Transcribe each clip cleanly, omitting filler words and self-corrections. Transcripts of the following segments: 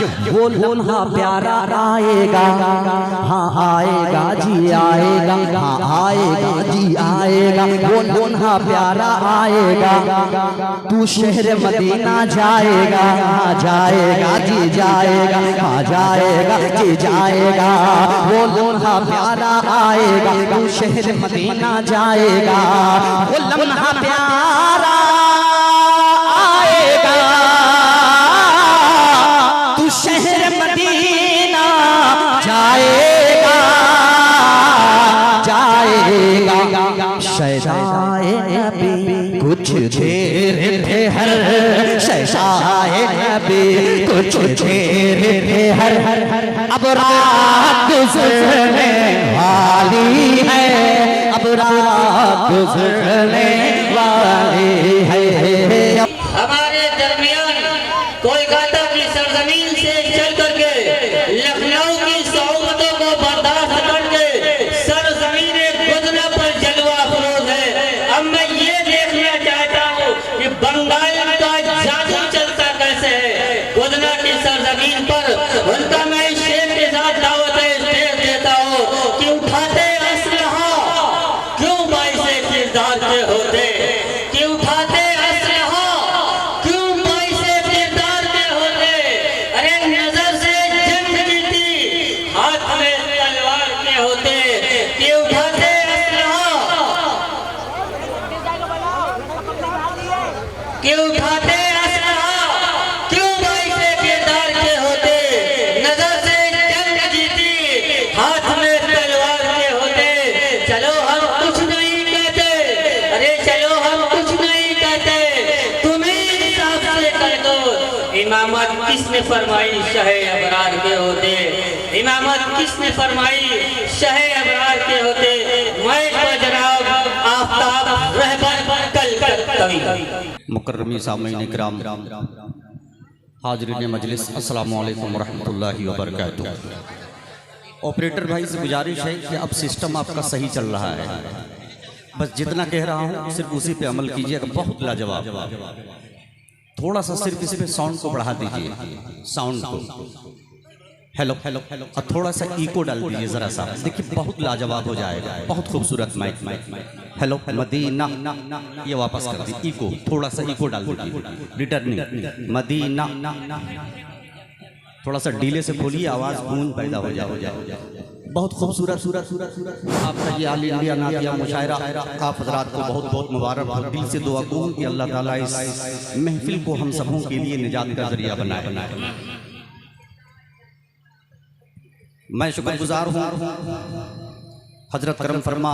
वो लम्हा प्यारा आएगा, हाँ आएगा जी आएगा, हाँ आएगा जी आएगा। वो लम्हा प्यारा आएगा, तू शहर मदीना जाएगा, जाएगा जी जाएगा, हाँ जाएगा जी जाएगा। वो लम्हा प्यारा आएगा, तू शहर मदीना जाएगा। वो लम्हा प्यारा आएगा, शहर मदीना जाएगा, जाएगा। शहजाए नबी कुछ देर ठहर, शहजाए नबी कुछ देर ठहर, अब रात गुजरने वाली है, अब रात गुजरने वाली है। हमारे दरमियान कोलकाता की सरजमीन से चल करके लखनऊ की सौगतों को बर्दाश्त करके सरजमीन गुजना पर जलवा फरोज है। अब मैं ये देखना चाहता हूँ कि बंगाल का जादू चलता कैसे है। गुजना की सरजमीन पर उनका मैं इस शेर के साथ दावत देता हूँ कि उठाते असलहा क्यों बाइसे किरदार के होते, कि उठाते क्यों उठाते असलहा क्यों बाइसे किरदार के होते, नजर से जंग जीती हाथ में तलवार के होते। चलो हम कुछ नहीं कहते, अरे चलो हम कुछ नहीं कहते, तुम्हें इंसाफ से कह दो। इमामत किसने फरमाई शहे अबरार के होते, इमामत किसने फरमाई शहे अबरार के होते। मैं जनाब आफ्ताब रहबर कल कवि मुकर्रमी सामईन इकराम, हाज़रीन मजलिस, अस्सलामु अलैकुम वरहमतुल्लाहि वबरकातुहू। ऑपरेटर भाई से गुजारिश है कि अब सिस्टम आपका सही चल रहा है, बस जितना कह रहा हूँ सिर्फ उसी पे अमल कीजिएगा। बहुत लाजवाब, थोड़ा सा सिर्फ इस पे साउंड को बढ़ा दीजिए, साउंड को हेलो हेलो हेलो, और थोड़ा सा इको डाल दीजिए जरा सा, देखिए बहुत लाजवाब हो जाएगा, बहुत खूबसूरत माइक हेलो मदीना, ये वापस कर दी इको, थोड़ा सा इको डाल दीजिए, रिटर्निंग मदीना, थोड़ा सा डीले से खोलिए, आवाज गूंज पैदा हो जाए। बहुत खूबसूरत आपका ये आल इंडिया नातिया मुशायरा, आप हजरात को बहुत बहुत मुबारक हो। दिल से दुआ करूं कि अल्लाह ताला इस महफिल को हम सबों के लिए निजात का जरिया बनाए। मैं शुक्रगुजार हूँ हजरत करम फरमा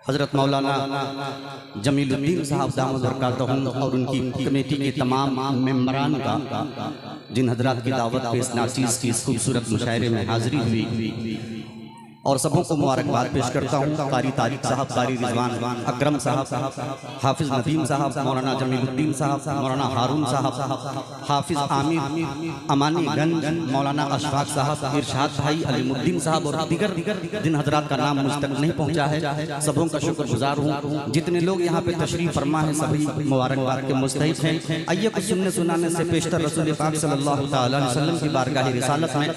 हजरत मौलाना जमीलुद्दीन साहब दामद बरकातहू और उनकी कमेटी के तमाम मेंबरान का, जिन हजरात की दावत पे इस नाचीज़ की इस खूबसूरत मुशायरे में हाजिरी हुई, और सबों को मुबारकबाद पेश करता हूँ। कारी तारिक साहब, कारी रिजवान अकरम साहब, हाफिज नदीम साहब, मौलाना जमीलुद्दीन साहब, मौलाना हारून साहब, हाफिज आमिर अमानी गंज, मौलाना अशफाक साहब, इरशाद भाई, अलीमुद्दीन साहब और दीगर जिन हजरात का नाम मुझ तक नहीं पहुँचा है, सबों का शुक्रगुजार हूँ। जितने लोग यहाँ पे तशरीफ फरमा है सभी मुबारकबाद के मुस्तहिक हैं। आइए कुछ सुनने सुनाने से पेशतर रसूल पाक सल्लल्लाहु तआला अलैहि वसल्लम की बारगाह रिसालत में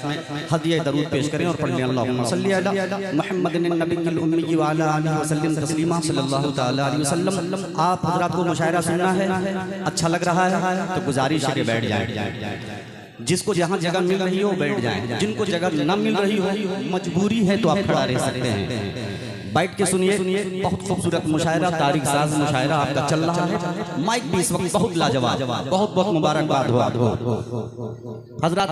हदिया दरूद पेश करें और पढ़ लें अल्लाहुम्मा सल्ली अला मुहम्मदिन नबिय्यिल उम्मी व अला आलिहि वसल्लम तस्लीमा सल्लल्लाहु तआला अलैहि वसल्लम। आप हजरात को मुशायरा सुनना है, अच्छा लग रहा है तो गुजारिश है कि बैठ जाएं। जिसको जहाँ जगह मिल रही हो बैठ जाएं, जिनको जगह न मिल रही हो मजबूरी है तो आप खड़ा रह सकते हैं। बैठ के सुनिए, बहुत खूबसूरत मुशायरा, तारीख साज मुशायरा आपका चल रहा है। माइक भी इस वक्त बहुत लाजवाब, बहुत बहुत मुबारकबाद हो हजरत।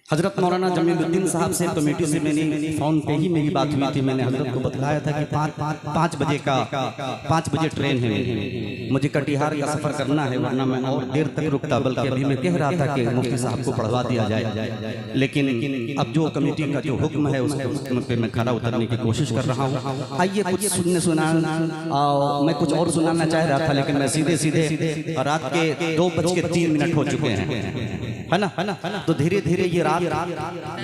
हजरत मौलाना जमीलुद्दीन साहब से कमेटी से मैंने फ़ोन पे ही मेरी बात हुई थी। मैंने हजरत को बताया था कि 5 बजे ट्रेन है, मुझे कटिहार का सफ़र करना है, वरना मैं और देर तक रुकता। बल्कि अभी मैं कह रहा था कि मुफ्ती साहब को पढ़वा दिया जाए, लेकिन अब जो कमेटी का जो हुक्म है उसके पे मैं खड़ा उतरने की कोशिश कर रहा हूँ। आइए कुछ सुनने सुनाना, मैं कुछ और सुनाना चाह रहा था, लेकिन मैं सीधे रात के 2:03 हो चुके हैं, है ना। तो धीरे धीरे ये रात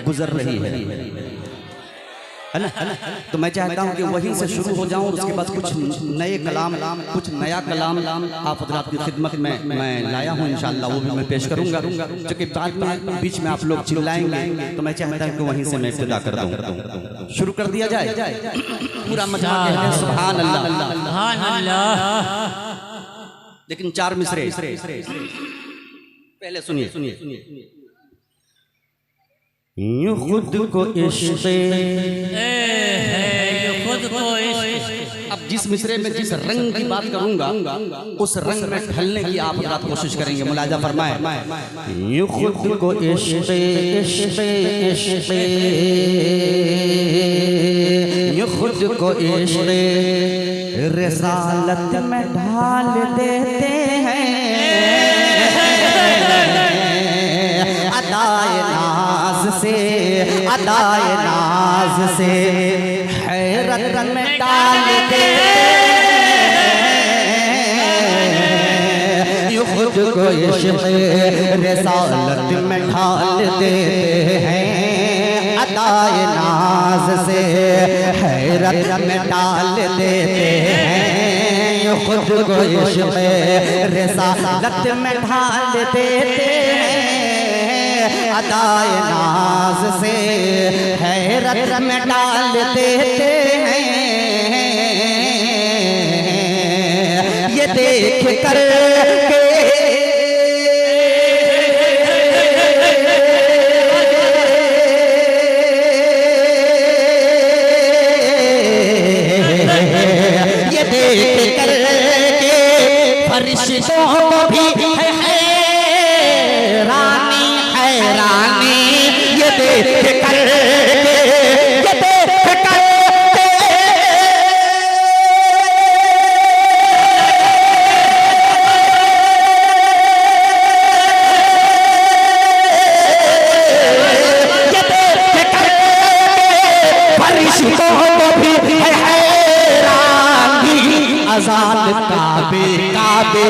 गुजर रही है। है ना। तो मैं चाहता हूँ कि वहीं से शुरू हो जाऊँ, उसके बाद कुछ नए कलाम, कुछ नया कलाम आप हज़रात की खिदमत में मैं लाया हूँ इंशाअल्लाह, वो भी मैं पेश करूँगा। क्योंकि बाद में बीच में आप लोग चिल्लाएंगे तो मैं चाहता हूँ कि वहीं से मैं इब्तिदा कर दूँ। शुरू कर दिया जाए, पूरा मजमा कहते हैं सुभान अल्लाह। लेकिन 4 मिसरे पहले सुनिए। यूं खुद को इश्क़, अब जिस मिसरे में जिस रंग की बात करूंगा उस रंग में ढलने की आप हज़रात कोशिश करेंगे। मुलाजा फरमाए। यूं खुद को इश्क़ इश्क़ इश्क़, यूं खुद को इश्क़ रिसालत में ढाल देते हैं, अदाए नाज से अदाए नाज से हैरत में डाल देते हैं, यूं खुद को इश्क़ रिसालत में ढाल देते हैं, अदाए नाज से हैरत में डाल देते हैं, यूं खुद को इश्क़ रिसालत में ढाल देते हैं, अदाए नाज से हैरत में डाल देते हैं। ये देख कर ये देख कर के फरिश्तों को भी हैरानी हैरानी, ये देख कर आजाद काबे काबे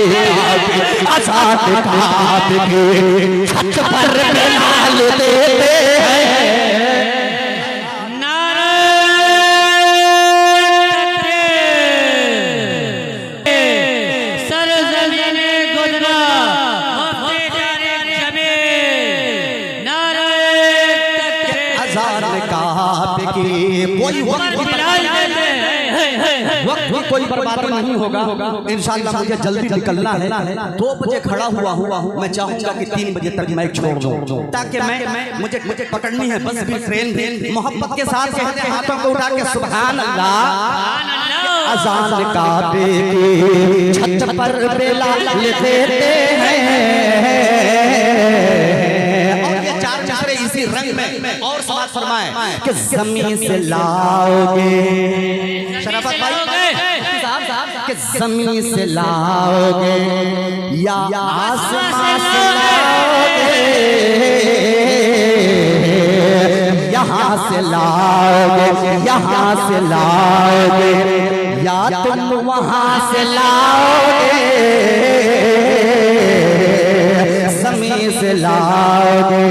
आजाद काबे के छत पर बिलाल देते हैं, सरज़मीने गुजरा मुफ्ती जाने जमे, नारे आजाद काबे के कोई वक्त कोई बर्बाद नहीं होगा इंशाअल्लाह। मुझे जल्दी निकलना है, 2 बजे खड़ा हुआ हूँ। मैं चाहूंगा कि 3 बजे तक मैं छोड़ दूं ताकि मुझे पकड़नी है बस भी ट्रेन। मोहब्बत के साथ कहते हैं हाथों को उठा के सुभान अल्लाह। अज़ान काबे की छत पर बिलाल देते हैं, और ये 4 मिसरे इसी रंग में और समाज फरमाए कि ज़मीन से लाओगे शराफत भाई कि ज़मीन से लाओगे या आसमां से लाओगे, यहाँ से लाओगे यहाँ से लाओगे या तुम वहाँ से लाओगे, ज़मीन से लाओगे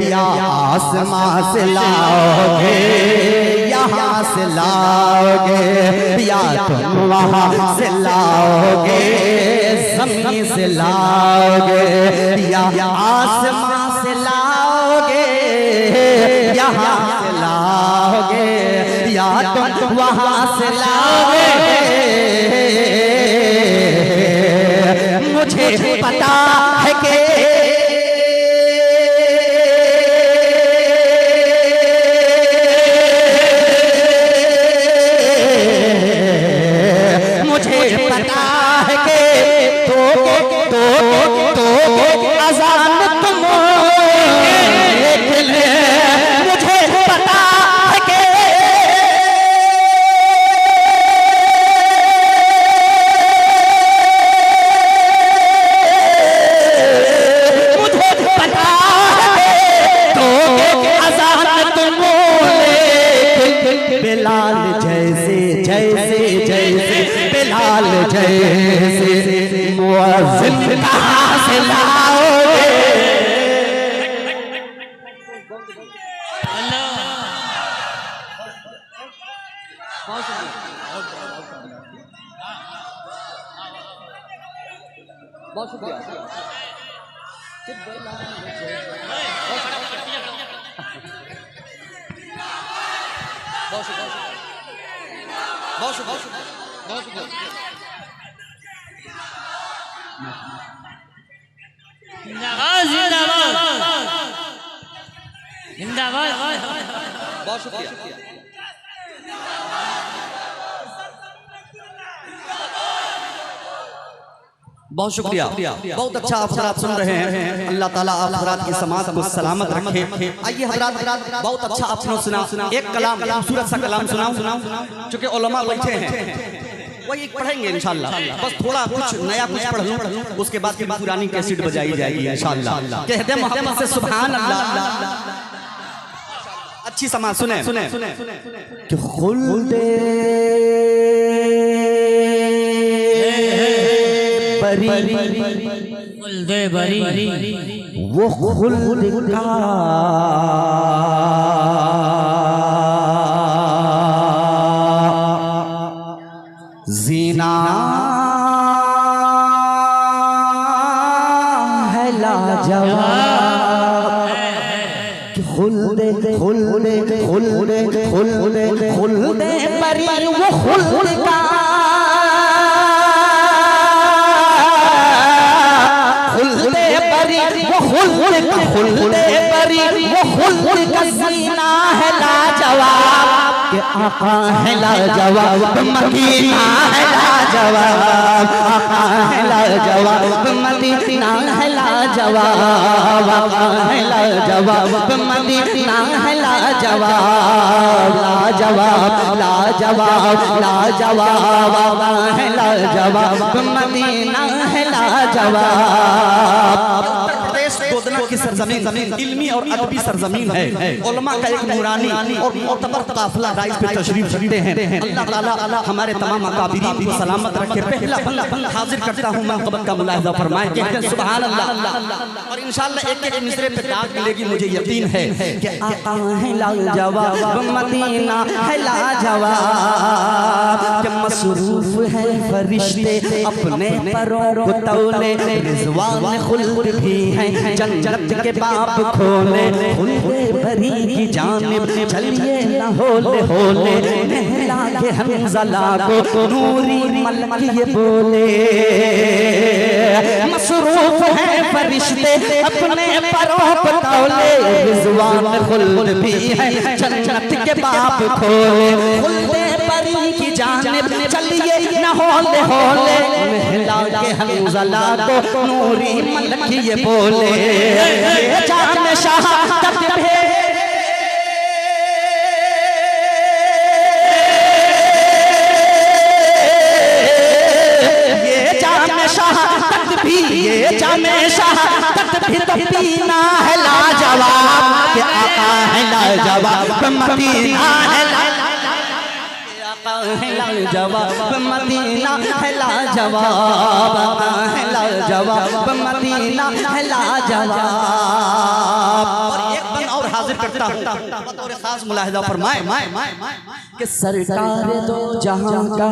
या आसमां से लाओगे, यहाँ से लाओगे या तुम वहाँ से लाओगे, ज़मीन से लाओगे या आसमां से लाओगे, यहाँ से लाओगे या तुम वहाँ से लाओगे। मुझे पता है कि अज़ान तुम मुझे पता है कि मुझे पता है तो अज़ान तुम बिलाल जैसे जैसे जैसे बिलाल जैसे मुअज़्ज़िन कहाँ से लाओगे। जिंदाबाद बहुत शुक्रिया। बहुत शुक्रिया। बहुत अच्छा आप हजरात सुन रहे हैं। अल्लाह ताला आप हजरात की समाज को सलामत रखे। आइए हजरात, बहुत अच्छा आपने सुना। एक कलाम, खूबसूरत सा कलाम सुनाऊं, चूंकि उलमा बैठे हैं, वही पढ़ेंगे इंशाल्लाह। बस थोड़ा कुछ नया कुछ पढ़ लूं, उसके बाद फिर पुरानी कैसेट बजाई जाएगी इंशाल्लाह। कहते मोहम्मद से सुभान अल्लाह। अच्छी समाज सुने कि खुल्दे बरी वो खुल्द का जीना है लाजवाब। खुल्दे खुल्दे खुल्दे खुल्दे खुल्दे बरी वो खुल्द का खुल्दे बरी वो खुल्द का सीना है लाजवाब। के आका है लाजवाब, मदीना है लाजवाब। आका है लाजवाब, मदीना है लाजवाब। आका है लाजवाब, मदीना है लाजवाब। लाजवाब लाजवाब लाजवाब, आका है लाजवाब, मदीना है लाजवाब। गोदना की सरजमीन इल्मी और अदबी सरजमीन है। उलमा का एक नूरानी और मोतबर काफिला राइस पे तशरीफ रखते हैं। अल्लाह ताला हमारे तमाम अकाबिरीन को सलामत रखे। पहला बंदा हाजिर करता हूं मैं कबत का मुलाहिजा फरमाए। कहते हैं सुभान अल्लाह। और इंशाअल्लाह एक एक मिसरे पे दाग मिलेगी, मुझे यकीन है कि आका है लाजवाब, मदीना है लाजवाब। कि मसरूफ है फरिश्ते अपने परों को तौले, रिज़वान खुल्द भी है जन्नत के बाप खोले। खुल्दे बरी की जानिब चलिए न होले होले, नहला के हमज़ला को नूरी मलक ये बोले। मसरूफ है फरिश्ते अपने परों को तौले, रिज़वान खुल्द भी है जन्नत के बाप खोले। खुल्दे बरी की जानिब चलिए न होले होले, नहला के हमज़ला को नूरी मलक ये बोले। जाम शहादत पे ये जाम शहादत भी, ये जाम शहादत भी तो पीना है लाजवाब। के आका है लाजवाब, मदीना है लाजवाब, मदीना है लाजवाब। है लाजवाब, मदीना है लाजवाब। और एक बंद और हाजिर करता हूँ, बतौर खास मुलाहिजा फरमाए कि सरकार दो जहां का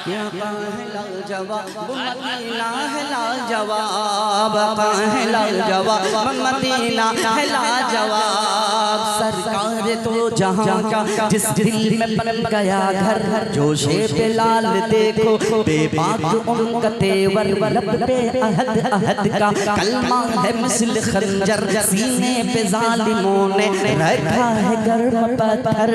आका है लाजवाब, मदीना है लाजवाब। आका है लाजवाब, मदीना है लाजवाब। सरकार तो जहां का जिस दिल में बन गया घर, जोशे बिलाल देखो बेबाक उनका तेवर। लब पे अहद अहद का कलमा है मिसल खंजर, सीने पे जालिमों ने रखा है गर्म पत्थर।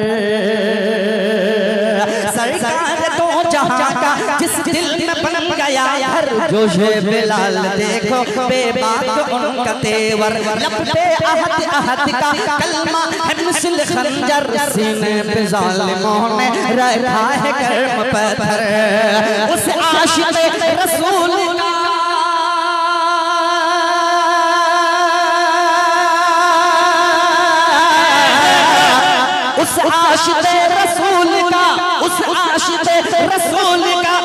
सरकार तो जहां का जिस दिल में बन गया घर, जोशे बिलाल देखो बेबाक उनका तेवर। लब पे अहद अहद का कलमा है मिसल खंजर, सीने पे जालिमों ने रखा है गर्म पत्थर। उस आशिक़ रसूल का उस आशिक़ रसूल का, उस आशिक़ रसूल का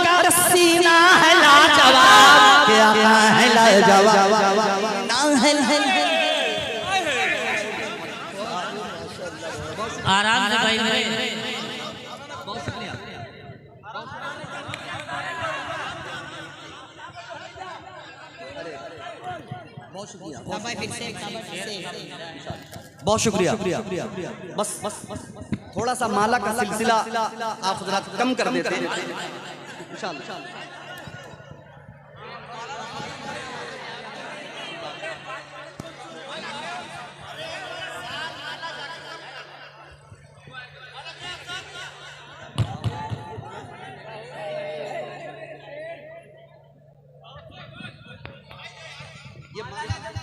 बहुत शुक्रिया। बस थोड़ा सा माला का सिलसिला आप हजरात कम कर देते हैं इंशाअल्लाह।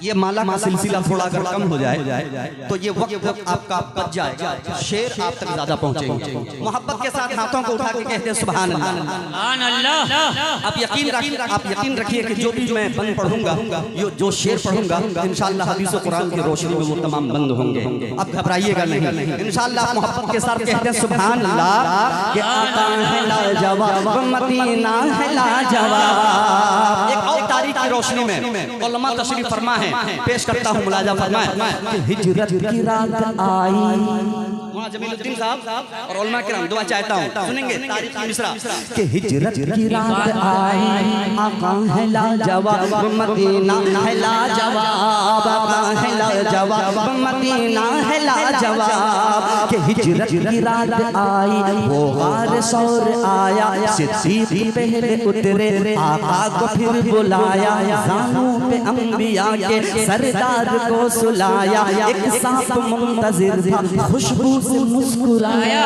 ये माला का सिलसिला थोड़ा अगर कम हो जाए तो ये वक्त आपका बच जाएगा, शेर आप तक ज्यादा पहुंचेंगे। मोहब्बत के साथ हाथों को उठा के कहते हैं सुभान अल्लाह। आप यकीन रखिए कि जो भी मैं बंद पढ़ूंगा, जो शेर पढ़ूंगा, इंशाअल्लाह हदीस और कुरान की रोशनी में वो तमाम बंद होंगे। अब घबराइएगा नहीं, इंशाअल्लाह मोहब्बत के साथ कहते हैं सुभान अल्लाह। कि आका है लाजवाब, मदीना है लाजवाब। एक और तारीख की रोशनी में उलमा तशरीफ फरमा है, पेश करता हूँ, मुलाजा फरमाए। हिजरत की रात आई, जमीलुद्दीन साहब और उलमा किराम दुआ चाहता हूँ, सुनेंगे तारीख की मिसरा। कि हिजरत की रात आई, आका है लाजवाब, मदीना है लाजवाब, आका है लाजवाब, मदीना है लाजवाब। कि हिजरत की रात आई, वो गार सौर आया, सिद्दीक पहले उतरे, आका को फिर बुलाया, जानों पे अंबिया के सरदार को सुलाया। एक सांप मुंतजिर था, खुशबू से मुस्कुराया,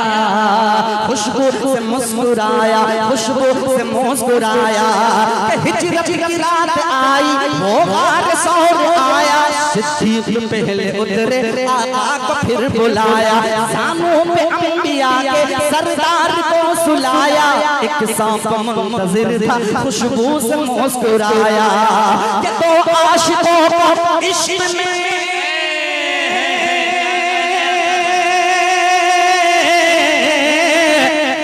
खुशबू से मुस्कुराया, खुशबू से मुस्कुराया। हिजरत की रात आई, वो गार सौर आया, सिद्दीक पहले उतरे, आका को फिर बुलाया, जानों पे अंबिया के सरदार को सुलाया। एक सांप मुंतजिर था, खुशबू से मुस्कुराया। कि तो आशिकों को इश्क में,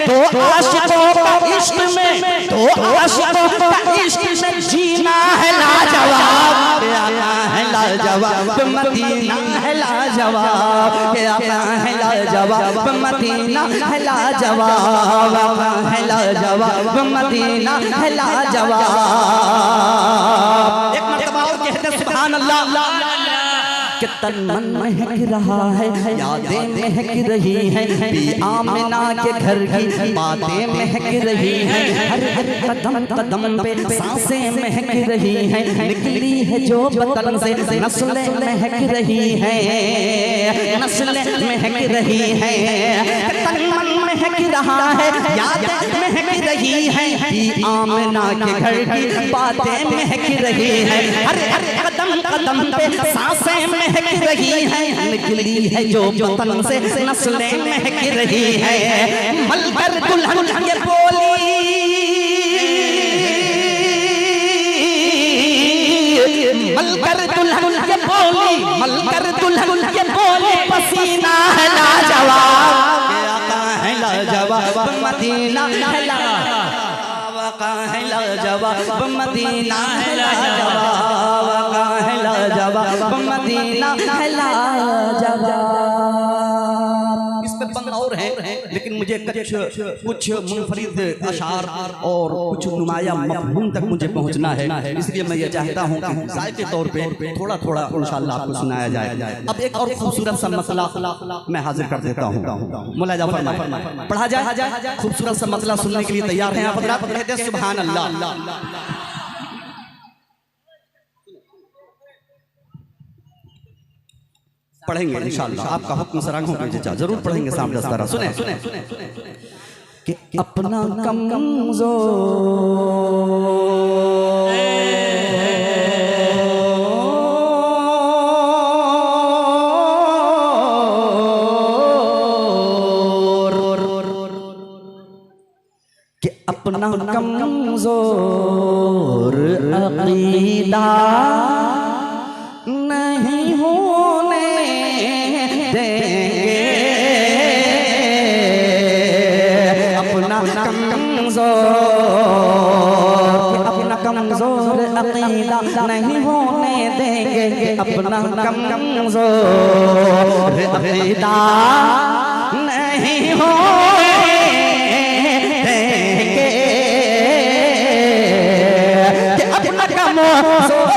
तो आशिकों का इश्क में, तो आशिकों का इश्क में जीना है लाजवाब। आका है लाजवाब, मदीना है लाजवाब। आका है लाजवाब, मदीना है लाजवाब। आका है लाजवाब, मदीना है लाजवाब। एक मर्तबा और कहते सुभान अल्लाह। कि तन मन महक रहा है, यादें महक रही हैं, भी आमिना के घर की बातें महक रही हैं। हर हर कदम कदम पे सांसें महक रही हैं, निकली है जो बतन से नस्लें महक रही हैं, नस्लें महक रही हैं। तन मन महक रहा है, यादें महक रही हैं, भी आमिना के घर की बातें महक रही हैं। हर हर कदम कदम पे सांसें महक रही है, निकली है जो वतन से नस्लें महक रही है। मलकर दुल्हन ये बोली, मलकर दुल्हन ये बोली, मलकर दुल्हन ये बोली, पसीना है लाजवाब। आका है लाजवाब, मदीना है लाजवाब। आका है लाजवाब, मदीना है लाजवाब। आका है लाजवाब, मदीना है लाजवाब। इस पे बंद और है, लेकिन मुझे कुछ मुनफरिद अशार और कुछ नुमाया मफहूम तक मुझे पहुंचना है, इसलिए मैं ये चाहता हूँ कि जाय के तौर पे थोड़ा थोड़ा इंशाअल्लाह आपको सुनाया जाए। अब एक और खूबसूरत सा मसला मैं हाजिर कर देता हूँ, मुलाजा फरमाएं, पढ़ा जाए। खूबसूरत सा मसला सुनने के लिए तैयार हैं आप हज़रात? कहते हैं सुभान अल्लाह। पढ़ेंगे इंशाअल्लाह, आपका हुक्म सराखों के जचा जरूर पढ़ेंगे सामने सारा। सुने कि अपना कमजोर कि अपना कमजोर अकीदा नहीं होने देंगे, अपना कमजोर अकीदा नहीं होने देंगे, अपना कमजोर अकीदा नहीं होने देंगे। अपना कमजोर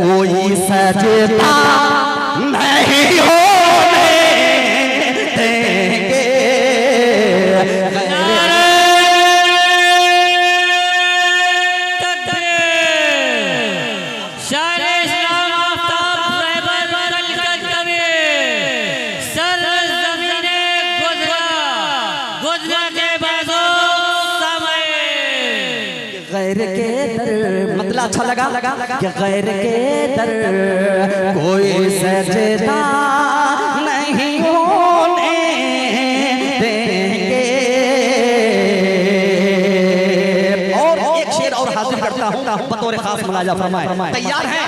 कोई सजदा नहीं होने देंगे। गैर के दर मतलब अच्छा लगा कि गैर के दर कोई सजदा नहीं होने देंगे। और एक शेर और हाजिर करता हूँ बतौर खास मुलाजा फरमाए। तैयार हैं?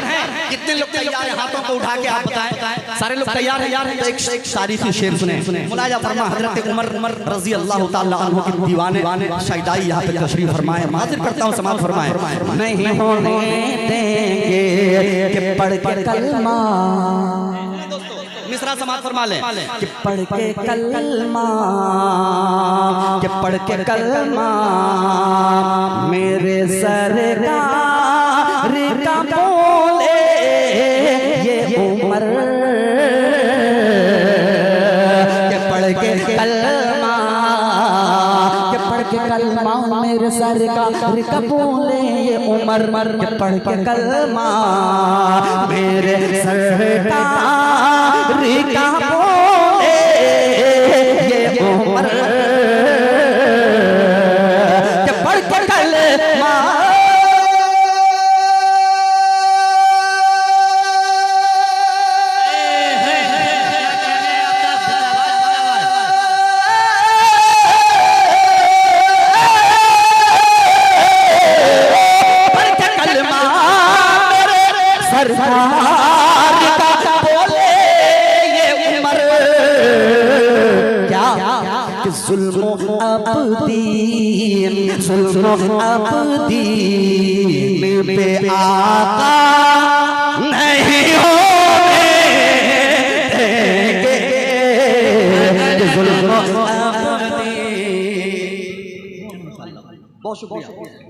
कितने लोग तैयार हैं? हाथों को उठा के आप बताएं। सारे लोग तैयार हैं? तो एक तारीखी शेर सुने। मुलाजा फरमा हजरत उमर रजी अल्लाह ताला अन्हु के दीवाने शहीदाई यहाँ पे तशरीफ फरमाए। हाजिर करता हूँ समाअत फरमाए। नहीं होने देंगे कि पढ़ के कलमा, मिसरा समाअत फरमा ले कि पढ़ के कलमा, कि पढ़ के कलमा मेरे सरकार का बोले ये उमर, के पढ़ के कलमा, के पढ़ के कलमा मेरे सरकार का बोले ये उमर, के पढ़ के कलमा मेरे सरकार का बोले ये उमर, के पढ़ के कलमा सरकार का बोले ये उमर, क्या कि जुल्म अबदीन, जुल्म अबदीन पे आका नहीं होने देंगे। जुल्म बहुत शुक्रिया,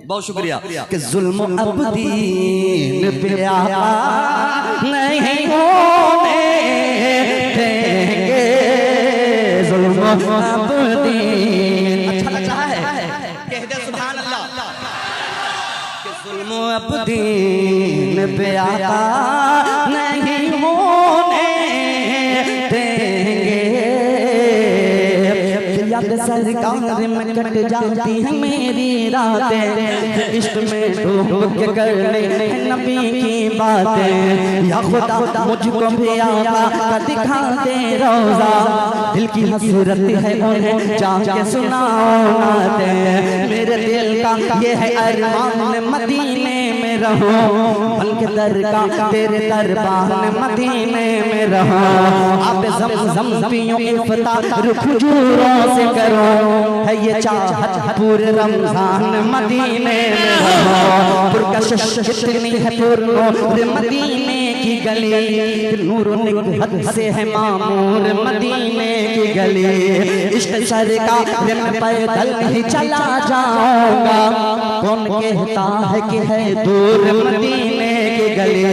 बहुत शुक्रिया कि जुल्म अबदीन पे आका नहीं होने देंगे। जुल्म अबदीन अच्छा लग रहा है? कह दे सुभान अल्लाह। कि जुल्म अबदीन पे आका नहीं होने देंगे। याद सरकार में कट जाती है मेरी रातें, इश्क में डूब के करने नबी की बातें। या खुदा मुझको भी आका दिखा दे रोजा, दिल की हसरत है उन्हें जाके सुनाओ नातें। मेरे दिल का ये है अरमान मदीने में रहूं, बन के दर का तेरे दरबार में मदीने में रहूं। आप ज़म-ज़म पियो इफ्तार खजूरों से करो, है ये चाहत पूरे रमजान मदीने में रहो। पुरकशिश कितनी है पूरे मदीने की गली, नूर निकहत से है मामूर मदीने की गली। इश्क सरकार में पैदल ही चला जाऊंगा, कौन कहता है कि है दूर मदीने की गली,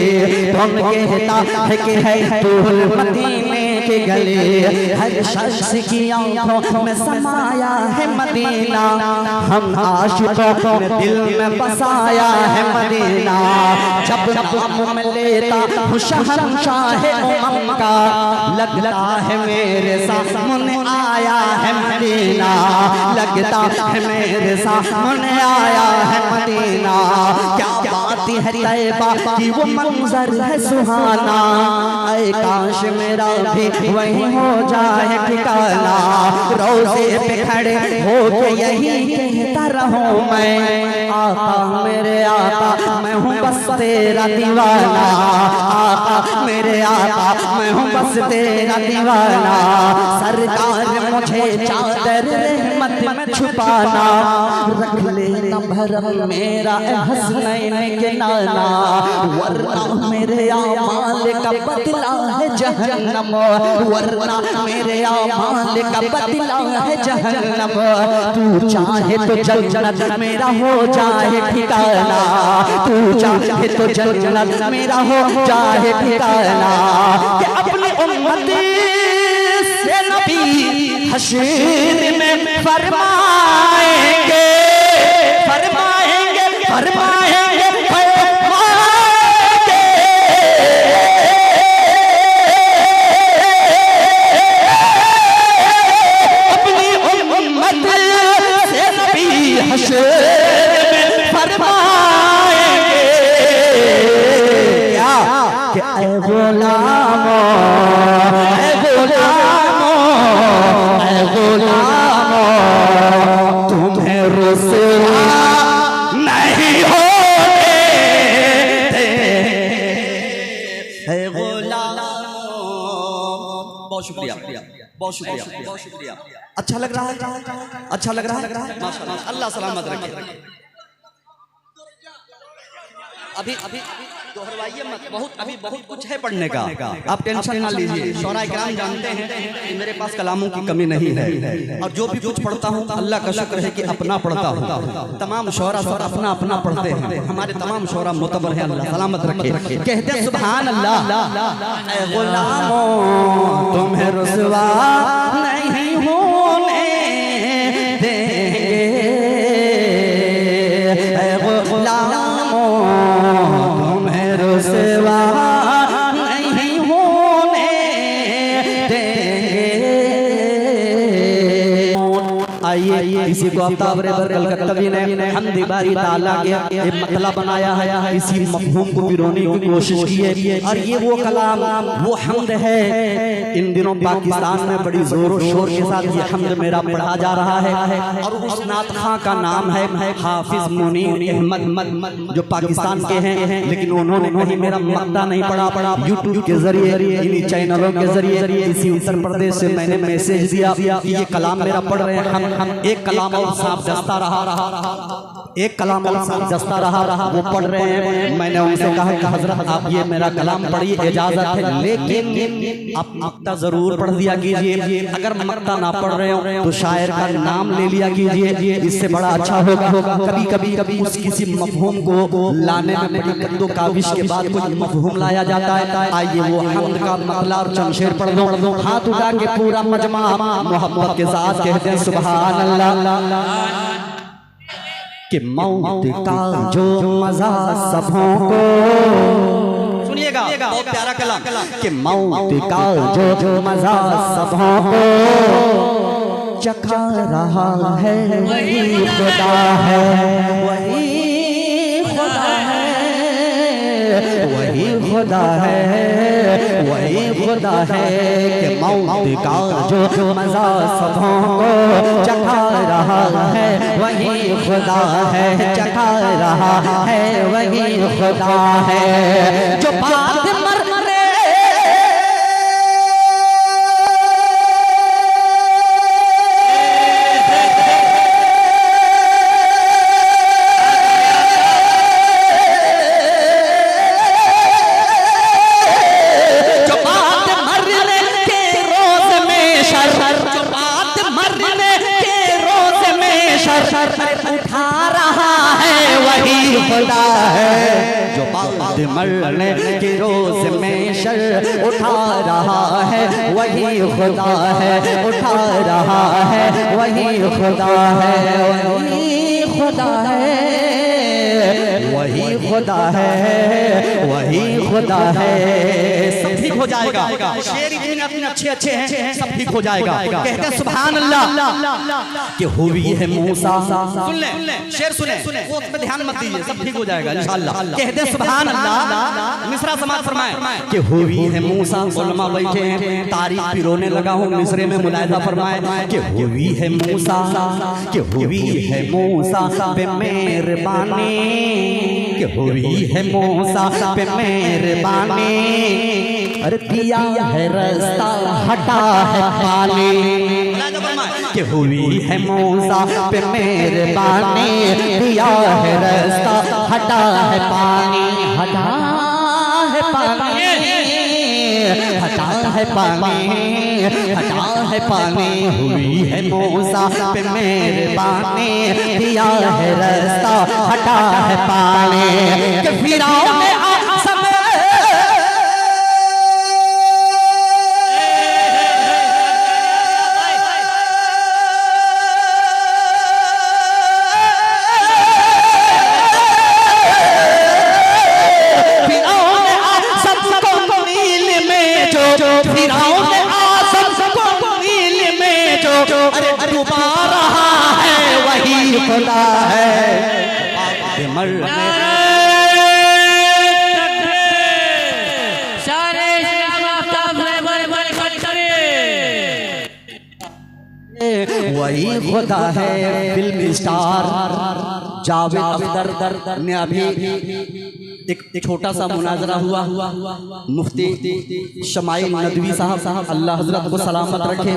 कौन कहता है कि है दूर मदीने की गली। हर शख्स की आंखों में समाया है मदीना, हम आशिकों में दिल में बसाया है मदीना। जब नाम में लेता हूँ शहंशाह उम्म का, लगता है मेरे सामने आया है मदीना, लगता है मेरे सामने आया है मदीना। क्या बात है तैबा की वो मंजर है सुहाना, ऐ काश मेरा भी वही हो जाए ठिकाना। रोज़े पे खड़े हो के यही कहता रहूं मैं, आका मेरे आका मैं हूँ बस तेरा दीवाना, आका मेरे आका मैं हूँ बस तेरा दीवाना। सरकार मुझे चादर रहमत में छुपाना, रख लेना भरम मेरा हसनैन के नाना, वरना मेरे आमाल का बदला है जहन्नम, वरना मेरे आमाल का बदला है जहन्नम। तू चाहे तो जन्नत मेरा हो जाए ठिकाना, तू चाहे तो जन्नत मेरा हो जाए ठिकाना, कि अपनी उम्मत से नबी हश्र में फरमाएंगे, फरमाएंगे, फरमाएंगे, फरमाएंगे। अपनी उम्मत से नबी हश्र में फरमाएंगे क्या कि ऐ गुलामो, ऐ गुलामो, ऐ गुलामो, तुम्हें रुसवा नहीं होने देंगे। ऐ गुलामो, बहुत शुक्रिया, बहुत शुक्रिया, बहुत शुक्रिया। अच्छा लग रहा है, अच्छा लग रहा है, माशाअल्लाह, अल्लाह सलामत रखे। अभी अभी दोहरवाइए मत, बहुत कुछ है पढ़ने का, आप टेंशन ना लीजिए। शौरा इकराम जानते हैं कि मेरे पास कलामों की कमी नहीं है, और जो भी कुछ पढ़ता हूँ अल्लाह का शुक्र है कि अपना पढ़ता हूँ। तमाम शौरा सब अपना अपना पढ़ते हैं, हमारे तमाम शौरा मुतबर हैं, अल्लाह सलामत रखे। कहते हैं सुभान अल्लाह, ऐ गुलामो तुम्हें रुसवा नहीं होने देंगे, ऐ गुलामो तुम्हें रुसवा नहीं होने देंगे। आइए इसी को आफ्ताब रेबर कलकत्तवी ने हमदी बारी ताला के एक मतलब बनाया है, इसी मफहूम को पिरोने की कोशिश की है। और ये वो कलाम, वो हम्द है, इन दिनों पाकिस्तान में बड़ी जोर और शोर के साथ ये हम्द मेरा पढ़ा जा रहा है। और उस नात खां का नाम है हाफिज मुनीर अहमद, जो पाकिस्तान के हैं, लेकिन उन्होंने कहीं मेरा मक्ता नहीं पढ़ा। यूट्यूब के जरिए, इन्हीं चैनलों के जरिए, इसी उत्तर प्रदेश से मैंने मैसेज दिया कि ये कलाम मेरा पढ़ रहे हैं। हम एक कलाम और साफ दस्ता रहा, एक कलाम और साफ दस्ता रहा, वो पढ़ रहे हैं। मैंने उनसे कहा कि हजरत आप ये मेरा कलाम पढ़िए, इजाजत है, लेकिन आप मक्ता जरूर पढ़ दिया कीजिए। अगर मक्ता ना पढ़ रहे हो तो शायर का नाम ले लिया कीजिए, इससे बड़ा अच्छा होगा। कभी कभी उस किसी मफहूम को लाने में बड़ी कद्दो काविश के बाद कुछ मफहूम लाया जाता है। आइए वो हम्द का मतला और चमशेर पढ़ दो, हाथ उठा के पूरा मजमा मोहब्बत के साथ कहते हैं सुभान अल्लाह। कि मौत का जो मजा सबों को, सुनिएगा, बहुत प्यारा कलाम। कि मौत का जो मजा सबों को चखा रहा है वही खुदा है, वही खुदा है, वही खुदा है, वही खुदा है। कि मौत का जो मजा सबों को चखा रहा है वही खुदा है, चखा रहा है वही खुदा है। जो बात मरने उठा रहा है वही खुदा है। जो बात मरने के रोज में शर उठा रहा है वही खुदा है, उठा रहा है वही खुदा है, वही खुदा है, वही खुदा है, वही खुदा है। सब ठीक हो जाएगा, शेर इतने अच्छे हैं, सब ठीक हो जाएगा। कहते हैं सुभान अल्लाह कि हुई है मूसा, सुन ले शेर, सुने वो उसमें ध्यान मत दीजिए, सब ठीक हो जाएगा इंशाअल्लाह। कहते हैं सुभान अल्लाह, मिसरा समाज फरमाए कि हुई है मूसा, उलमा बैठे हैं, तारीख पिरोने लगा हूँ, मिसरे में मुलायदा फरमाए कि हुई है मूसा, कि हुई है मूसा पे मेहरबानी, कि हुई है मूसा पे मेहरबानी, अरे दिया है रास्ता हटा है पानी कि हुई है मूसा पे मेहरबानी दिया है रास्ता हटा है पानी हटा है पानी हटा है पानी हटा है पानी हुई है मूसा पे मेहरबानी दिया है रास्ता हटा है पानी कि फिरौन ने डुबा रहा है वही खुदा है वही खुदा है। फिल्म स्टार जावेद अख्तर ने अभी एक छोटा सा मुनाजरा हुआ मुफ्ती शमाइल नदवी साहब अल्लाह हजरत को सलामत रखे।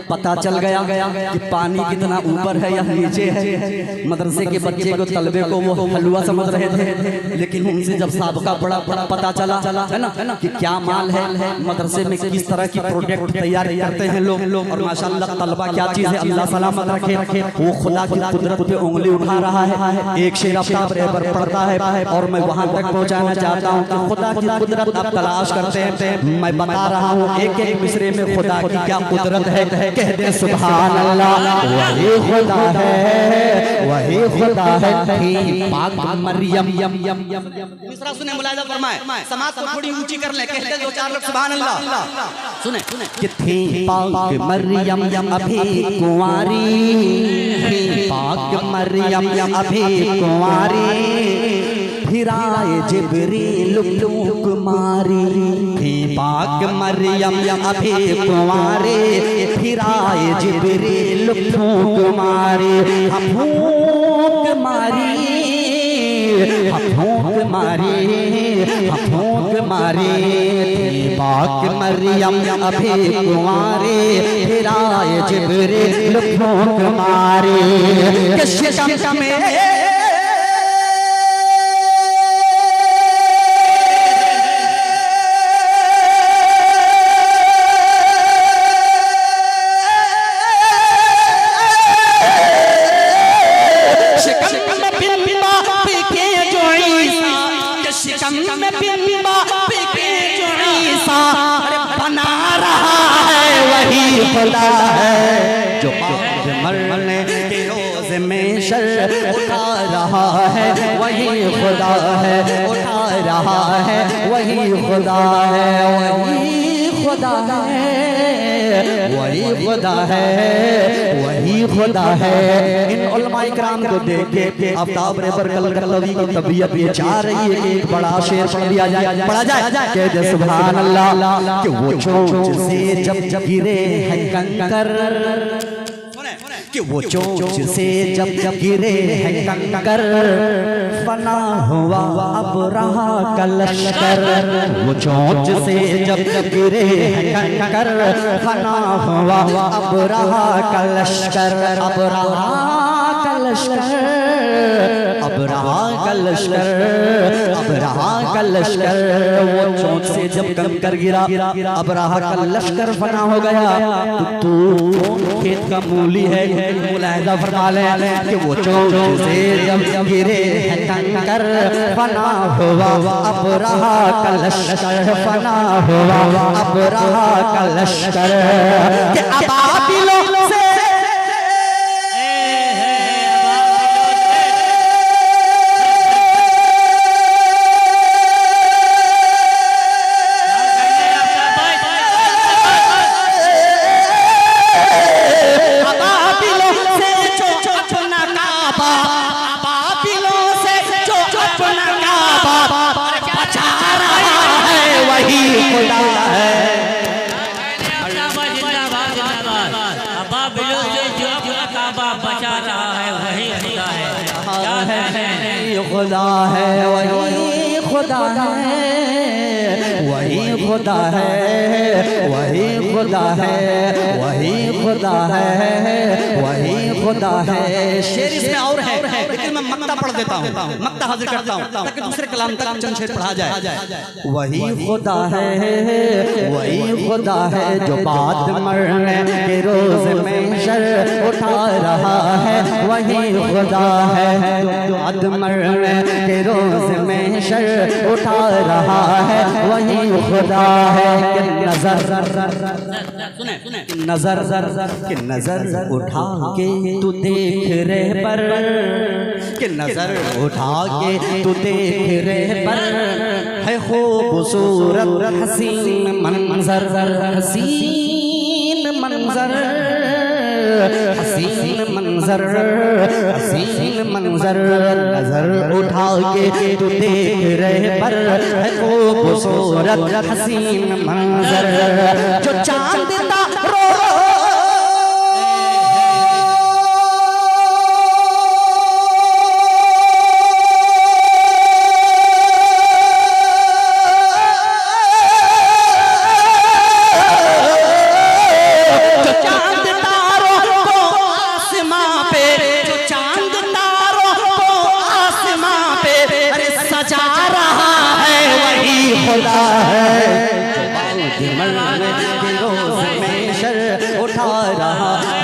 पता चल गया कि पानी कितना ऊपर है या नीचे है। मदरसे के बच्चे को तलबे को वो हलवा समझ रहे थे, लेकिन उनसे जब साबका बड़ा पता चला है ना कि क्या माल है मदरसे में, किस तरह की प्रोडक्ट तैयार करते हैं लोग, और माशाअल्लाह तलबा क्या चीज़ है अल्लाह सलामत रखे। वो खुदा की कुदरत पे उंगली उठा रहा है। एक शेर अपना पर पड़ता है और मैं वहाँ तक पहुँचाना चाहता हूँ कि खुदा की कुदरत आप तलाश करते हैं। मैं बता रहा हूँ एक एक मिसरे में खुदा की क्या कुदरत है। कह दे सुभान अल्लाह। वही खुदा है वही खुदा है। पाक मरियम यम यम यम मिसरा सुने मुलाहिजा फरमाए, समाज को थोड़ी ऊंची कर ले, कहते दो चार लोग सुभान अल्लाह। सुने कि थी पाक मरियम अभी कुंवारी, पाक मरियम अभी कुंवारी, फिराए जिब्रील फूंक मारी। थी पाक मरियम अभी कुंवारी, फिराए जिब्रील फूंक मारी। फूंक मारी फूंक मारी फूंक मारी। थी पाक मरियम अभी कुंवारी, फिराए जिब्रील फूंक मारी। शिकम में बना रहा है वही खुदा है जो मरने के रोज में शर उठा रहा है वही खुदा है, उठा रहा है वही खुदा है, वही खुदा है वही खुदा है वही खुदा है। इन उलमा इकराम को देख के आफ्ताब रेबर कलकत्तवी की तबीयत ये चाह रही है कि एक बड़ा शेर पढ़ लिया जाए, पढ़ा जाए कि सुभान अल्लाह कि वो चोंच से जब जब गिरे हैं कंकर, कि वो चोंच से जब जब गिरे हैं कंकर, फना हुआ अब रहा का लश्कर। वो चोंच से जब जब गिरे हैं कंकर, फना हुआ अब रहा का लश्कर, अब रहा का लश्कर, अब रहा का लश्कर, अब रहा का लश्कर। वो चोंच से जब कंकर गिरा अब रहा का लश्कर फना हो गया। तो खेत का मूली है मुलाहिजा फरमा ले कि वो चोंच से जब गिरे हैं कंकर, फना हुआ अब रहा का लश्कर, फना हुआ अब रहा का लश्कर। कि अबाबिलों से खुदा है वही खुदा है, वही खुदा है, वही खुदा है, वही खुदा है, वही खुदा है। शेर इसमें और है, लेकिन मैं मक्ता पढ़ देता हूँ, मक्ता हाजिर करता हूँ ताकि दूसरे कलाम तक चंद शेर पढ़ा जाए। वही खुदा है, वही खुदा है जो बात मरने के रोज में शर उठा रहा है। वही खुदा है जो बात मरने के रोज में शर उठा रहा है। वही खुदा है कि नजर उठा के तू देख रे पर, कि नजर उठा के तू देख रे पर है खूबसूरत हसीन मंजर, हसीन मंजर, हसीन मंजर, हसीन मंजर। नजर उठा के तू देख रहे पर है खूबसूरत हसीन मंजर। जो चांद तारों खुदा है जो मरने के रोज में शर उठा रहा है।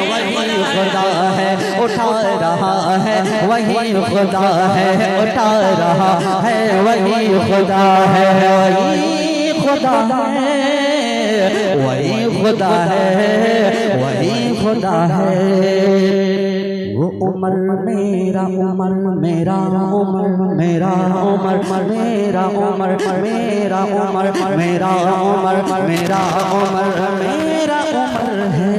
वही खुदा है उठा रहा है, वही खुदा है उठा रहा है। वही खुदा है, वही खुदा है, वही खुदा है, वही खुदा है। वो उमर मेरा उमर मेरा उमर मेरा उमर मेरा उमर मेरा उमर मेरा उमर मेरा उमर मेरा उमर है।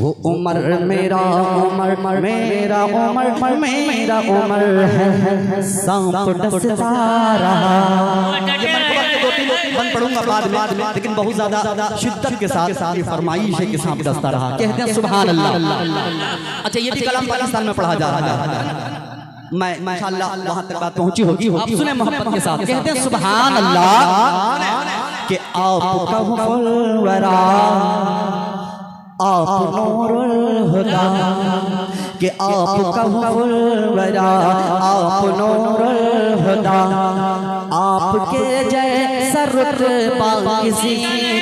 वो उमर मेरा उमर मेरा उमर मेरा उमर है। सांप डसता रहा, बन पढ़ूंगा बाद में, लेकिन बहुत ज्यादा शिद्दत के साथ ये फरमाइश है कि सांप डसता रहा। कहते हैं सुभान अल्लाह। अच्छा, ये भी कलाम पाकिस्तान में पढ़ा जा रहा है, मैं इंशाअल्लाह वहां तक बात पहुंची होगी। आप सुने मोहब्बत के साथ। कहते हैं सुभान अल्लाह कि आपका फुलवरा आप नूरुल हुदा, कि आपका फुलवरा आप नूरुल हुदा। आपके जैसा रुतबा किसी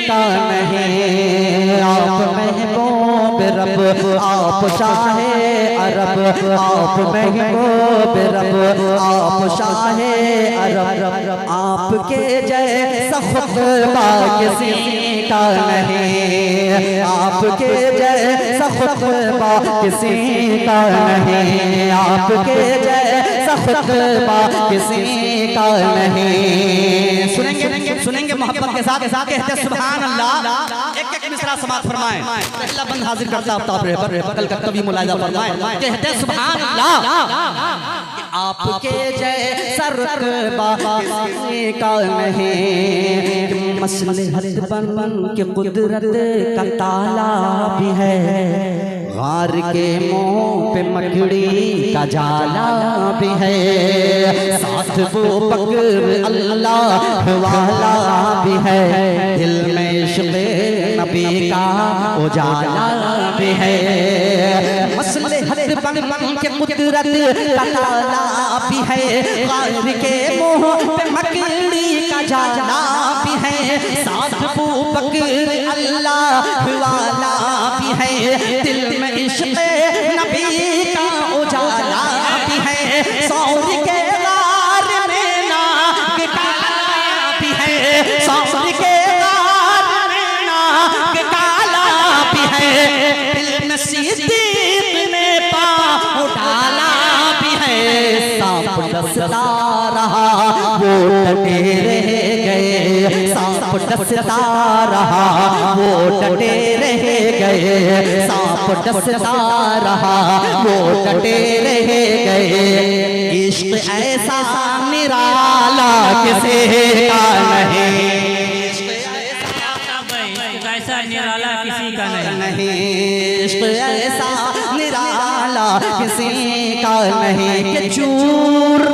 का नहीं। आप महबूब रब, आप शाहे अरब, आप महबूब रब, आप शाहे अरब। आपके जैसा खुतबा किसी का नहीं। आपके जैसा खुतबा किसी का नहीं। आपके जैसा खुतबा किसी का नहीं। सुनेंगे मोहब्बत के साथ। कहते हैं सुभान अल्लाह। एक एक मिसरा समाअत फरमाएं। पहला बंद हाजिर करता आफ्ताब रहबर कल का कभी मुलाहिजा फरमाएं। कहते हैं सुभान अल्लाह आपके जैसा रुतबा किसी का नहीं। मसलहत बन के कुदरत का ताला भी है। गार के मुंह पे मकड़ी का जाला भी है। साथ वो बकर अल्लाह वाला भी है। दिल में इश्क़ नबी का उजाला भी है। मसलहत बन के कुदरत का ताला भी है। गार के मुंह पे मकड़ी का जाला भी है। साथ वो बकर अल्लाह वाला भी है। दिल में इश्क़ नबी का उजाला भी है। सौर के गार में नाग काला भी है। सौर के गार में नाग काला भी है। दिल में सिद्दीक़ ने पाँव डाला भी है। सांप डसता रहा वो डटे रह गए। सांप डसता रहा वो डटे रह गए। सांप डसता रहा वो डटे रह गए। इश्क़ ऐसा निराला किसी का नहीं। ऐसा निराला किसी का नहीं। इश्क़ ऐसा निराला किसी का नहीं कि चूर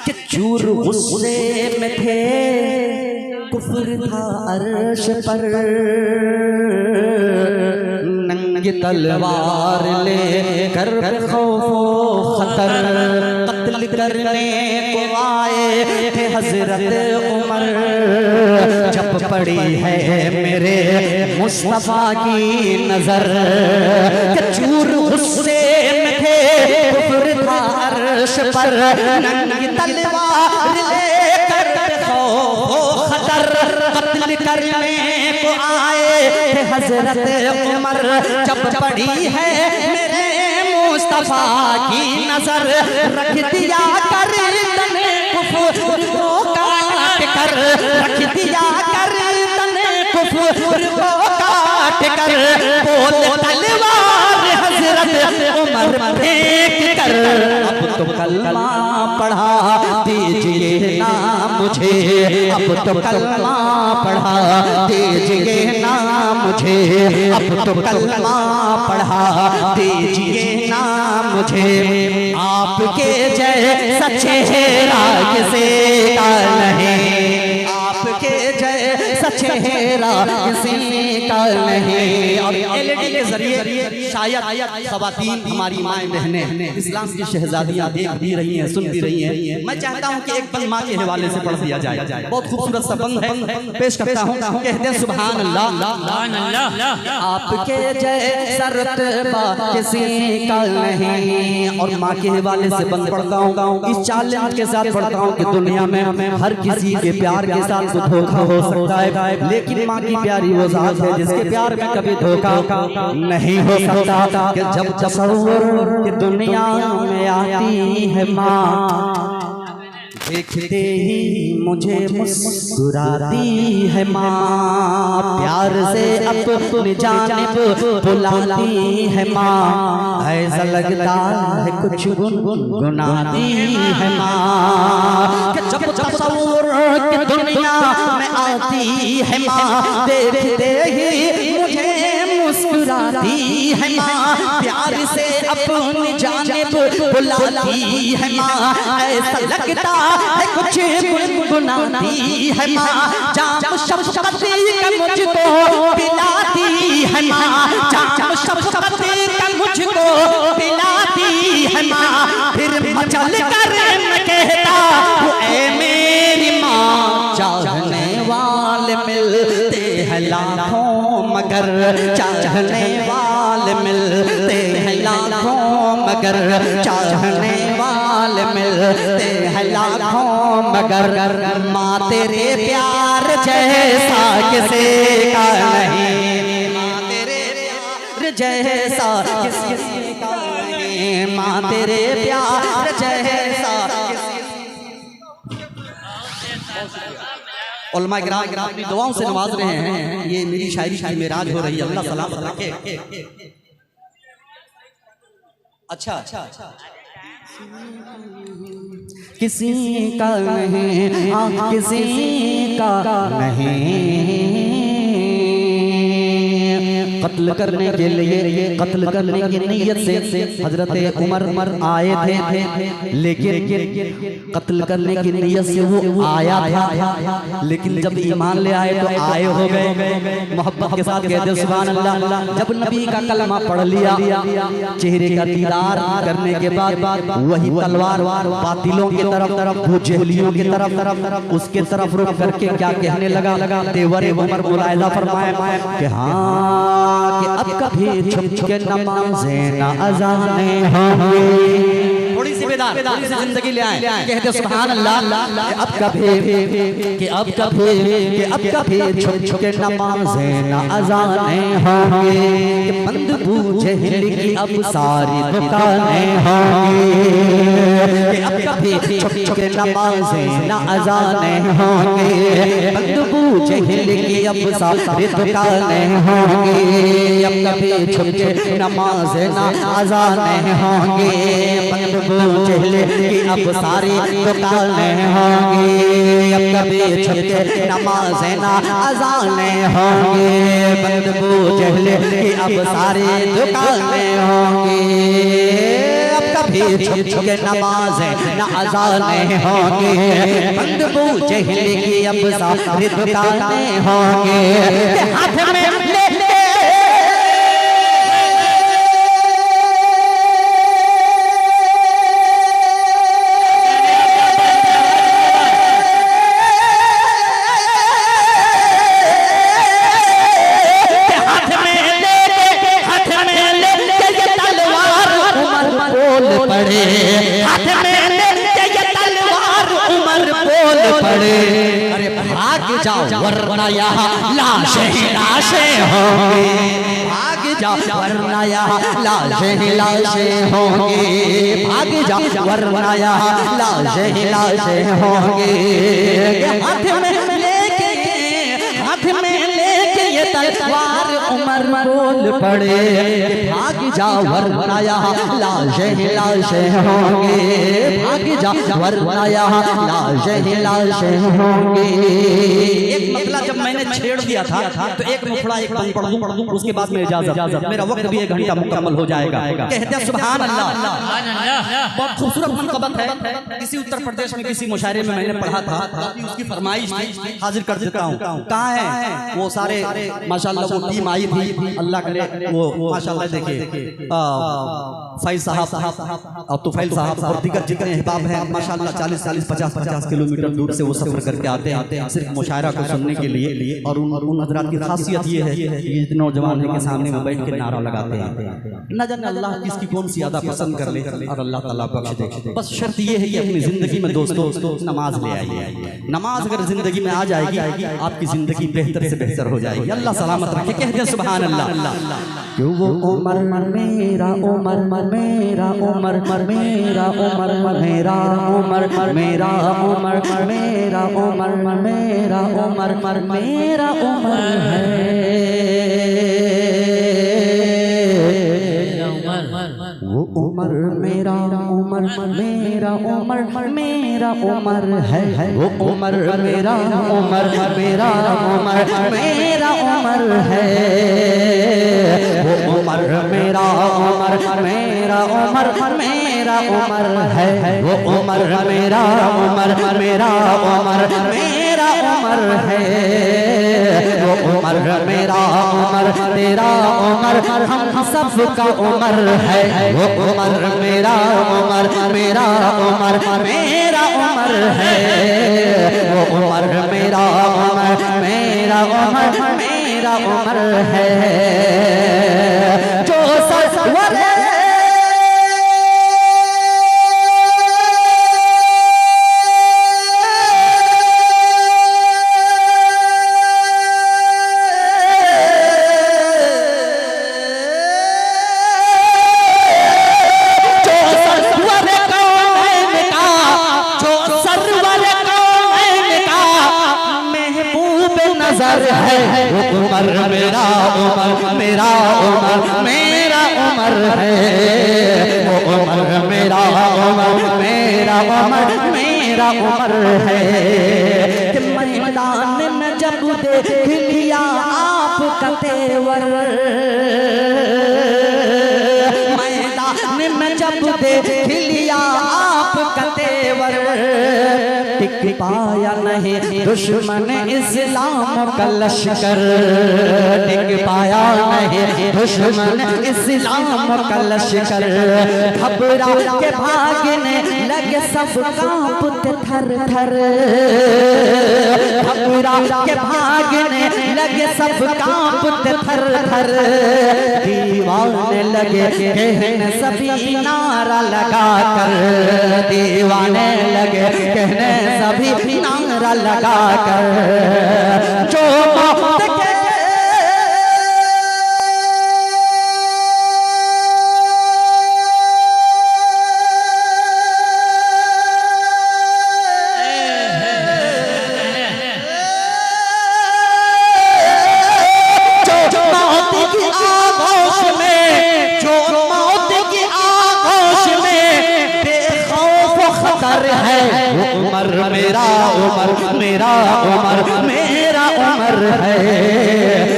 कि चूर गुस्से में थे, कुफ्र था अर्श पर, नंगी तलवार ले कर खौफो खतर, कत्ल करने को आए थे हजरत उमर। जब पड़ी है मेरे मुस्तफा की नजर, चूर गुस्से में थे, कुफ्र था अर्श पर, नंगी तलवार लेकर खौफो खतर, कत्ल करने को आए थे हजरत उमर। जब पड़ी है मेरे मुस्तफा की नजर, रख दिया कर तने कुफ्र को काट कर, रख दिया कर तने कुफ्र को काट कर, बोल तलवार हजरत उमर फेंक कर। अब तो कलमा पढ़ा दीजिए ना मुझे, अब तो कलमा पढ़ा दीजिए ना मुझे, अब तो कलमा पढ़ा दीजिए ना मुझे। आपके जैसा चेहरा किसी का नहीं, आपके जैसा चेहरा किसी का नहीं। और एलईडी के जरिए शायद ख़वातीन हमारी माएँ बहनें इस्लाम की शहजादियाँ देख भी रही हैं, सुन भी रही हैं। मैं चाहता हूँ कि एक बंद माँ के हवाले से पढ़ दिया जाए। बहुत खूबसूरत सा बंद है, पेश करता हूँ। कहते हैं सुभान अल्लाह, आपके जैसा रुतबा किसी का नहीं। और माँ के हवाले से बंद पढ़ता हूँ, इस चैलेंज के साथ पढ़ता हूँ कि दुनिया में हर किसी के प्यार के साथ तो धोखा हो सकता है, लेकिन माँ की प्यारी वो जात है जिसके प्यार में कभी धोखा नहीं हो सकता। कि जब तसव्वुर की दुनिया में आती है माँ, देखते ही मुझे मुस्कुराती है माँ, प्यार से अपनी जानिब बुलाती है माँ, ऐसा लगता है कुछ गुनगुनाती है माँ। कि जब तसव्वुर की दुनिया में आती है माँ, देखते ही मुझे मुस्कुराती है माँ, प्यार से अपनी जानिब बुलाती है माँ, ऐसा लगता है कुछ गुनगुनाती है माँ। जाम शफ़क़त का मुझको पिलाती है माँ, जाम शफ़क़त का मुझको पिलाती है माँ। फिर मचल कर मैं कहता हूँ ऐ मेरी माँ, चाहने वाले मिलते हैं लाखों मगर, चाहने वाले मिलते हैं लाखों मगर, चाहने वाले मिलते हैं लाखों मगर। माँ तेरे प्यार जैसा किसी का नहीं, माँ तेरे प्यार जैसा किसी का नहीं, माँ तेरे प्यार जैसा। उलमा किराम अपनी दुआओं से नवाज रहे हैं। ये मेरी शायरी की मेराज हो रही है, अल्लाह सलाम रखे। अच्छा किसी का नहीं, किसी का नहीं, कत्ल करने के लिए, कत्ल करने की नीयत से हजरत उमर आए थे, लेकिन कत्ल करने की नीयत से वो आया था, लेकिन जब ईमान ले आए तो आए हो गए। मोहब्बत के साथ कहते सुभान अल्लाह। जब नबी का कलमा पढ़ लिया, चेहरे का दीदार करने के बाद वही तलवार बातिलों की तरफ, जहलियों की तरफ, उसके तरफ रुक करके क्या कहने लगा, तेवर उमर मुलायदा फरमाए कि हाँ कि अब कभी छुप के नमाज़ें ना अज़ानें होंगी। थोड़ी सी बेदार, थोड़ी सी जिंदगी ले आए। कहते सुभान अल्लाह। अब कभी छुप के नमाज़ें ना अज़ानें होंगी, बंद बूझे की अब सारी दुकानें होंगी। अब कभी छुप के नमाज़ें ना अज़ानें होंगी, बंद बूझे की अब सारी दुकानें होंगी। अब कभी छुप के नमाज़ें ना अज़ानें होंगी, बंद बूझे जहल की अब सारी दुकानें होंगी, अब कभी छुप के नमाज़ें ना अज़ानें होंगी, बंद बू जहल की अब सारी दुकानें होंगी, अब कभी छुप छुप के नमाज़ें ना अज़ानें होंगी, बंद बू जहल की अब सारी दुकानें होंगी। हाथ में वरना यहाँ लाशें लाशें होंगी, भाग जा वरना यहाँ लाशें लाशें होंगी, भाग जा वरना यहाँ लाशें लाशें होंगी। हाथ में लेके ये तलवार उमर बोल पड़े, भाग जा वरना यहाँ लाशें लाशें होंगी, भाग जा वरना यहाँ लाशें लाशें होंगी। एक मतला जब मैंने छेड़ दिया था तो एक मुखड़ा एक बंद पढ़ दूं, उसके बाद में इजाजत, मेरा वक्त भी 1 घंटा मुकम्मल हो जाएगा। कहते हैं सुभान अल्लाह। बहुत खूबसूरत मनक़बत है, किसी उत्तर प्रदेश में किसी मुशायरे में मैंने पढ़ा था, उसकी फरमाइश हाजिर कर देता हूँ। कहाँ है वो सारे माशाल्लाह, वो टीम आई थी, अल्लाह करे वो माशाल्लाह देखिए फैज साहब और तुफैल साहब और दीगर जितने अहबाब हैं माशाल्लाह 40-50 किलोमीटर दूर से वो सफर करके आते हैं सिर्फ मुशायरा को सुनने के लिए। और उन हजरात की खासियत ये है कि जितने नौजवान के सामने में बैठ के नारा लगाते हैं, न जाने अल्लाह किसकी कौन सी अदा पसंद कर ले और अल्लाह ताला बख्श दे। बस शर्त ये है कि अपनी जिंदगी में दोस्तों नमाज ले आइए। नमाज अगर जिंदगी में आ जाएगी आपकी जिंदगी बेहतर से बेहतर हो जाएगी। अल्लाह सलामत रखे। कहते हैं सुभान अल्लाह। क्यों वो उमर मेरा उमर मेरा उमर मेरा उमर मेरा उमर मेरा उमर मेरा उमर मेरा उमर मेरा उमर है, वो उमर मेरा उमर मेरा उमर मेरा उमर है, वो उमर मेरा उमर मेरा उमर मेरा उमर है, वो उमर मेरा उमर मेरा उमर मेरा उमर है, वो उमर मेरा उमर मेरा उमर मेरा उमर है, वो उमर मेरा उमर तेरा उमर हम सब का उमर है, वो उमर मेरा उमर मेरा उमर मेरा उमर है, वो उमर मेरा उमर मेरा उमर मेरा उमर है। जो सरवर है, वो उमर मेरा उमर मेरा उमर मेरा उमर है, वो उमर मेरा उमर मेरा उमर मेरा उमर है। कि मैदान में जब देख लिया आपका तेवर, मैदान में जब देख लिया आपका तेवर, टिक पाया नहीं दुश्मन इस्लाम का लश्कर, टिक पाया नहीं दुश्मन इस्लाम का लश्कर, घबरा के भागने लगे सब कांपते थर थर, घबरा के भागने लगे सब कांपते थर थर, दीवाने लगे कहने सभी नारा लगा कर, दीवाने लगे कहने सभी नारा लगा कर, जो मौत के है वो उमर मेरा उमर मेरा उमर मेरा उमर है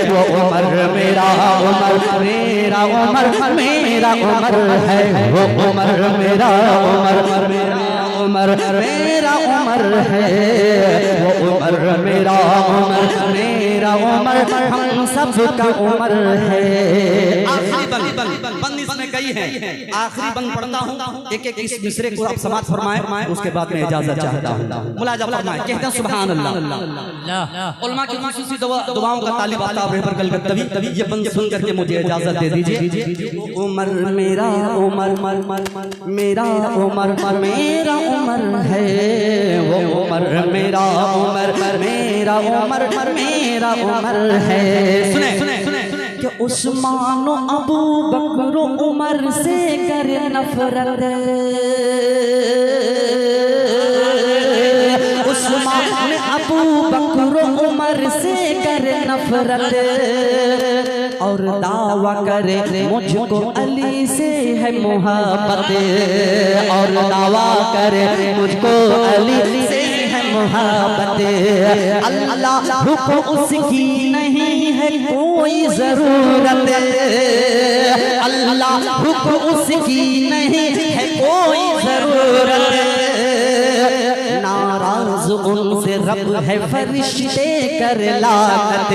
वो उमर मेरा उमर मेरा उमर मेरा उमर है वो उमर मेरा उमर मेरा उमर मेरा उमर है वो उमर मेरा उमर मेरा उमर हम सब का उमर है। आखिरी बंद इसमें कई है, आखिरी बंद पढ़ता हूँ एक एक इस मिसरे को आप समाप्त फरमाएं, उसके बाद में इजाजत चाहता हूँ। मुलाजा फरमाएं, कहते हैं सुभान अल्लाह। उलमा की खुसूसी दुआओं का तालिब आता है पर कल तभी ये बंद सुन करके मुझे इजाजत दे दीजिए। उमर मेरा उमर मेरा उमर मेरा उमर है वो उमर मेरा उमर मेरा उमर मेरा उमर है। सुने सुने सुने कि उस्मान अबू बकर उमर से करे नफरत, उस्मान अबू बकर उमर से करे नफरत और दावा करे मुझको अली से है मोहब्बत और दावा करे मुझको अली से है मोहब्बत। अल्लाह को उसकी नहीं है कोई जरूरत, अल्लाह को उसकी नहीं है कोई जरूरत। नाराज उनसे रब है फरिश्ते कर लानत,